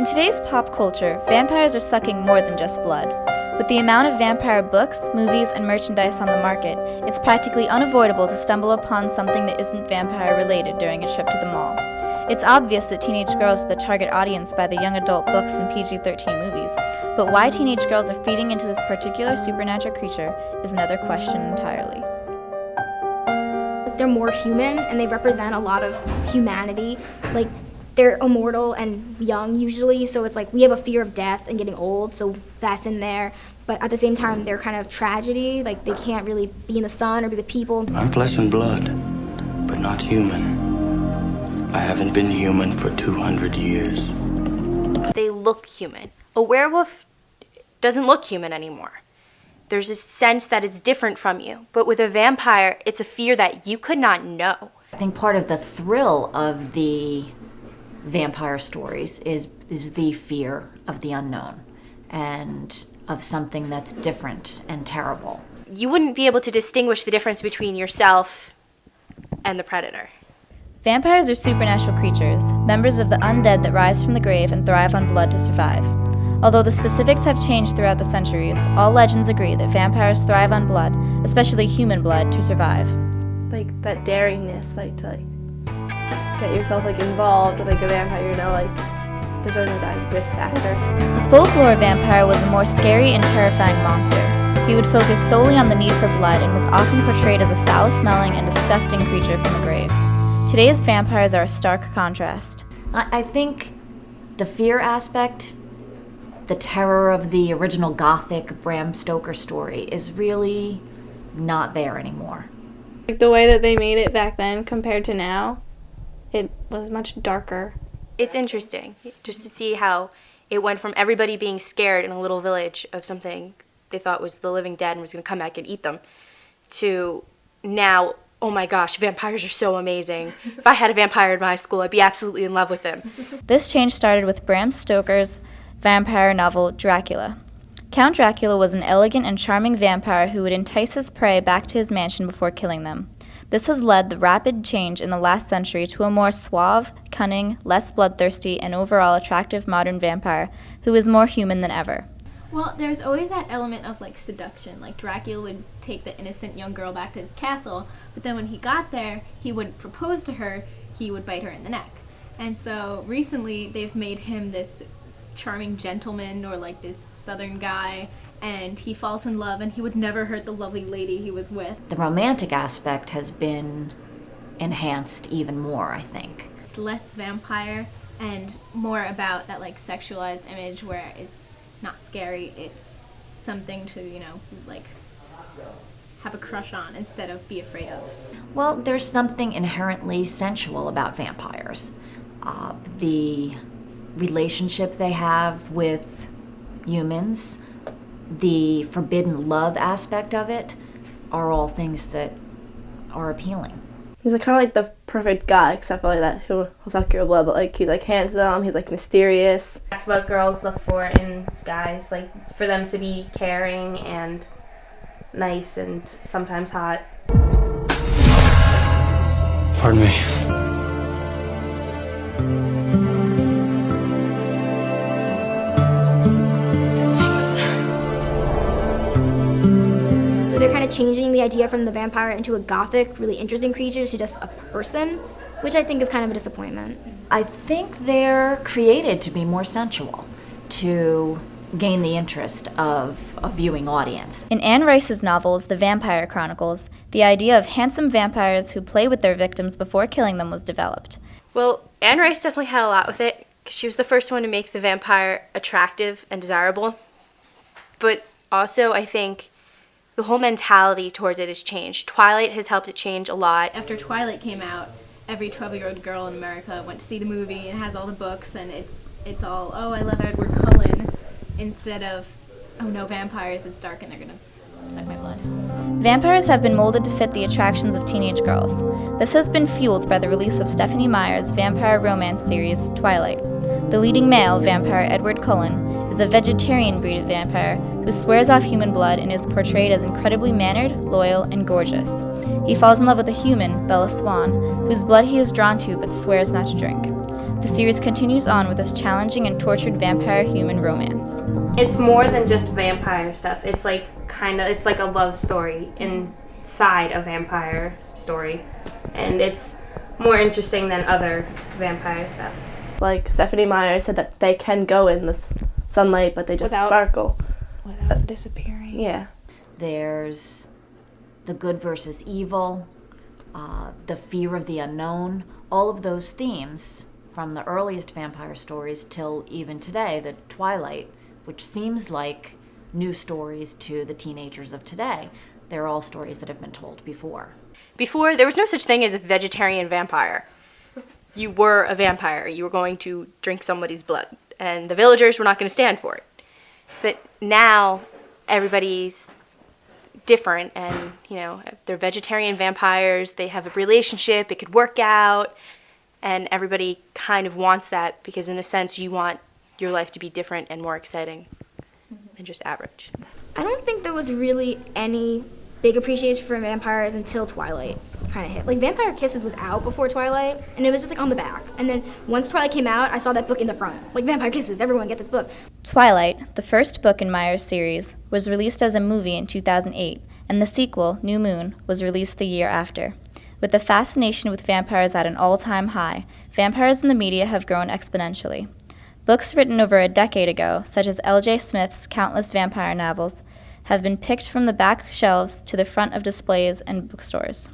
In today's pop culture, vampires are sucking more than just blood. With the amount of vampire books, movies, and merchandise on the market, it's practically unavoidable to stumble upon something that isn't vampire-related during a trip to the mall. It's obvious that teenage girls are the target audience by the young adult books and PG-13 movies, but why teenage girls are feeding into this particular supernatural creature is another question entirely. They're more human, and they represent a lot of humanity. Like, they're immortal and young usually, so it's like we have a fear of death and getting old, so that's in there. But at the same time, they're kind of tragedy. Like, they can't really be in the sun or be with people. I'm flesh and blood, but not human. I haven't been human for 200 years. They look human. A werewolf doesn't look human anymore. There's a sense that it's different from you. But with a vampire, it's a fear that you could not know. I think part of the thrill of the vampire stories is the fear of the unknown and of something that's different and terrible. You wouldn't be able to distinguish the difference between yourself and the predator. Vampires are supernatural creatures, members of the undead that rise from the grave and thrive on blood to survive. Although the specifics have changed throughout the centuries, all legends agree that vampires thrive on blood, especially human blood, to survive. Like that daringness, like to get yourself involved with a vampire, there's always that risk factor. The folklore vampire was a more scary and terrifying monster. He would focus solely on the need for blood and was often portrayed as a foul-smelling and disgusting creature from the grave. Today's vampires are a stark contrast. I think the fear aspect, the terror of the original Gothic Bram Stoker story is really not there anymore. The way that they made it back then compared to now, it was much darker. It's interesting just to see how it went from everybody being scared in a little village of something they thought was the living dead and was going to come back and eat them, to now, oh my gosh, vampires are so amazing. If I had a vampire in my school, I'd be absolutely in love with him. This change started with Bram Stoker's vampire novel Dracula. Count Dracula was an elegant and charming vampire who would entice his prey back to his mansion before killing them. This has led the rapid change in the last century to a more suave, cunning, less bloodthirsty, and overall attractive modern vampire who is more human than ever. Well, there's always that element of seduction. Dracula would take the innocent young girl back to his castle, but then when he got there, he wouldn't propose to her, he would bite her in the neck. And so recently they've made him this charming gentleman or this southern guy, and he falls in love and he would never hurt the lovely lady he was with. The romantic aspect has been enhanced even more, I think. It's less vampire and more about that sexualized image where it's not scary, it's something to, have a crush on instead of be afraid of. Well, there's something inherently sensual about vampires. The relationship they have with humans, the forbidden love aspect of it, are all things that are appealing. He's kind of like the perfect guy, except for that he'll suck your blood, but he's handsome, he's mysterious. That's what girls look for in guys, for them to be caring and nice and sometimes hot. Pardon me. They're kind of changing the idea from the vampire into a gothic, really interesting creature to just a person, which I think is kind of a disappointment. I think they're created to be more sensual, to gain the interest of a viewing audience. In Anne Rice's novels, The Vampire Chronicles, the idea of handsome vampires who play with their victims before killing them was developed. Well, Anne Rice definitely had a lot with it, because she was the first one to make the vampire attractive and desirable. But also, I think the whole mentality towards it has changed. Twilight has helped it change a lot. After Twilight came out, every 12-year-old girl in America went to see the movie and has all the books, and it's all, oh, I love Edward Cullen, instead of, oh no, vampires, it's dark and they're gonna suck my blood. Vampires have been molded to fit the attractions of teenage girls. This has been fueled by the release of Stephenie Meyer's vampire romance series, Twilight. The leading male, vampire Edward Cullen, is a vegetarian breed of vampire who swears off human blood and is portrayed as incredibly mannered, loyal, and gorgeous. He falls in love with a human, Bella Swan, whose blood he is drawn to but swears not to drink. the series continues on with this challenging and tortured vampire-human romance. It's more than just vampire stuff. It's like it's like a love story inside a vampire story, and it's more interesting than other vampire stuff. Like Stephanie Meyer said that they can go in the sunlight, but they just sparkle. Without disappearing. Yeah. There's the good versus evil, the fear of the unknown, all of those themes from the earliest vampire stories till even today, the Twilight, which seems like new stories to the teenagers of today. They're all stories that have been told before. Before, there was no such thing as a vegetarian vampire. You were a vampire. You were going to drink somebody's blood, and the villagers were not going to stand for it. But now, everybody's different, and, you know, they're vegetarian vampires. They have a relationship. It could work out, and everybody kind of wants that because, in a sense, you want your life to be different and more exciting than just average. I don't think there was really any big appreciation for vampires until Twilight kind of hit. Like, Vampire Kisses was out before Twilight, and it was just like on the back. And then once Twilight came out, I saw that book in the front. Like, Vampire Kisses, everyone get this book. Twilight, the first book in Meyer's series, was released as a movie in 2008, and the sequel, New Moon, was released the year after. With the fascination with vampires at an all-time high, vampires in the media have grown exponentially. Books written over a decade ago, such as L.J. Smith's countless vampire novels, have been picked from the back shelves to the front of displays and bookstores.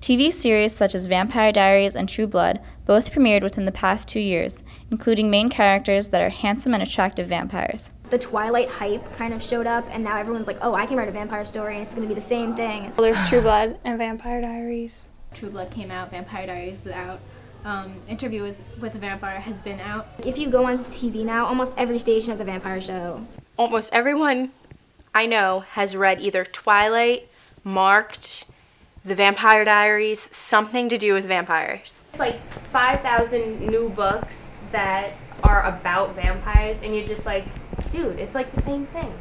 TV series such as Vampire Diaries and True Blood both premiered within the past 2 years, including main characters that are handsome and attractive vampires. The Twilight hype kind of showed up, and now everyone's like, oh, I can write a vampire story, and it's going to be the same thing. Well, there's True Blood and Vampire Diaries. True Blood came out, Vampire Diaries was out, Interview with a Vampire has been out. If you go on TV now, almost every station has a vampire show. Almost everyone I know has read either Twilight, Marked, The Vampire Diaries, something to do with vampires. It's like 5,000 new books that are about vampires, and you're just like, dude, it's like the same thing.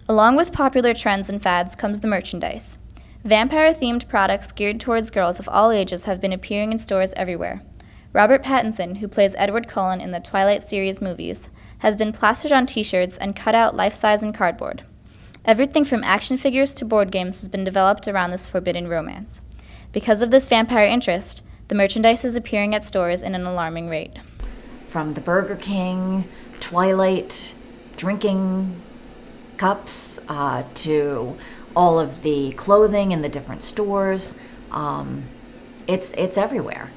Along with popular trends and fads comes the merchandise. Vampire-themed products geared towards girls of all ages have been appearing in stores everywhere. Robert Pattinson, who plays Edward Cullen in the Twilight series movies, has been plastered on t-shirts and cut out life-size in cardboard. Everything from action figures to board games has been developed around this forbidden romance. Because of this vampire interest, the merchandise is appearing at stores in an alarming rate. From the Burger King, Twilight, drinking cups, to all of the clothing in the different stores, it's everywhere.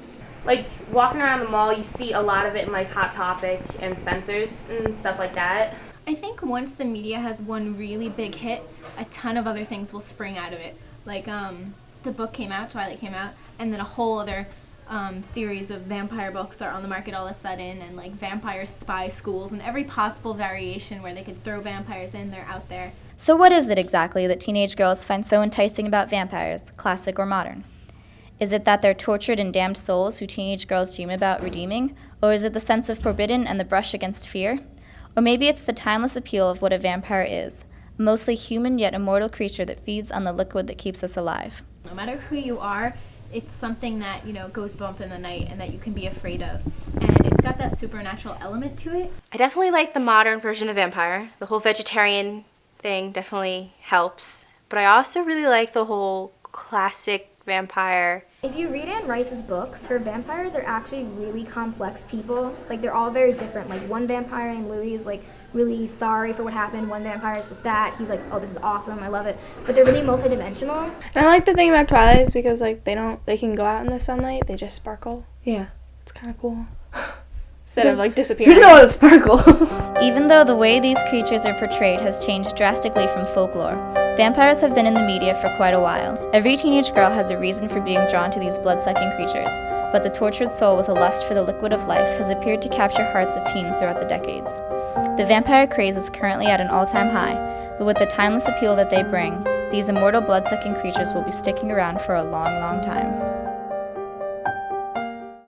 Like, walking around the mall, you see a lot of it in, like, Hot Topic and Spencer's and stuff like that. I think once the media has one really big hit, a ton of other things will spring out of it. Like, the book came out, Twilight came out, and then a whole other series of vampire books are on the market all of a sudden, and, like, vampire spy schools, and every possible variation where they could throw vampires in, they're out there. So what is it exactly that teenage girls find so enticing about vampires, classic or modern? Is it that they're tortured and damned souls who teenage girls dream about redeeming? Or is it the sense of forbidden and the brush against fear? Or maybe it's the timeless appeal of what a vampire is, a mostly human yet immortal creature that feeds on the liquid that keeps us alive. No matter who you are, it's something that, you know, goes bump in the night and that you can be afraid of. And it's got that supernatural element to it. I definitely like the modern version of vampire. The whole vegetarian thing definitely helps. But I also really like the whole classic vampire. If you read Anne Rice's books, her vampires are actually really complex people. Like, they're all very different. Like, one vampire named Louis is, like, really sorry for what happened. One vampire is the stat. He's like, oh, this is awesome. I love it. But they're really multidimensional. And I like the thing about Twilight is because, like, they can go out in the sunlight. They just sparkle. Yeah. It's kind of cool. Instead of, like, disappearing. You don't want to sparkle. Even though the way these creatures are portrayed has changed drastically from folklore, vampires have been in the media for quite a while. Every teenage girl has a reason for being drawn to these blood-sucking creatures, but the tortured soul with a lust for the liquid of life has appeared to capture hearts of teens throughout the decades. The vampire craze is currently at an all-time high, but with the timeless appeal that they bring, these immortal blood-sucking creatures will be sticking around for a long, long time.